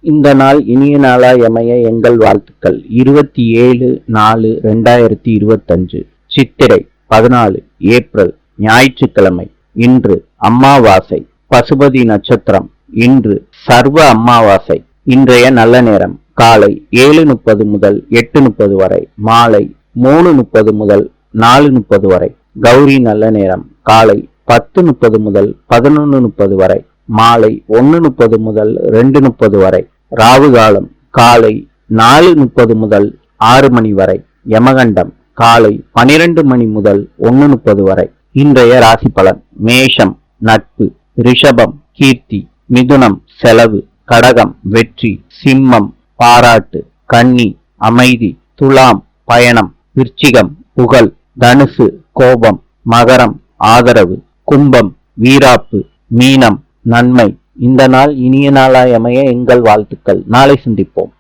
இந்த நாள் இனிய நாளாய் அமைய எங்கள் வாழ்த்துக்கள். 27/4/2025 சித்திரை 14 ஏப்ரல் ஞாயிற்றுக்கிழமை. இன்று அமாவாசை. பசுபதி நட்சத்திரம். இன்று சர்வ அமாவாசை. இன்றைய நல்ல நேரம் காலை 7:30 முதல் 8:30 வரை, மாலை 3:30 முதல் 4:30 வரை. கௌரி நல்ல நேரம் காலை 10:30 முதல் 11:30 வரை, மாலை 1:30 முதல் 2:30 வரை. ராவு காலம் காலை 4:30 முதல் 6 மணி வரை. யமகண்டம் காலை 12 மணி முதல் 1:30 வரை. இன்றைய ராசி பலன். மேஷம் நட்பு, ரிஷபம் கீர்த்தி, மிதுனம் செலவு, கடகம் வெற்றி, சிம்மம் பாராட்டு, கன்னி அமைதி, துலாம் பயணம், விருச்சிகம் புகழ், தனுசு கோபம், மகரம் ஆதரவு, கும்பம் வீராப்பு, மீனம் நன்மை. இந்த நாள் இனிய நாளாய் அமைய எங்கள் வாழ்த்துக்கள். நாளை சந்திப்போம்.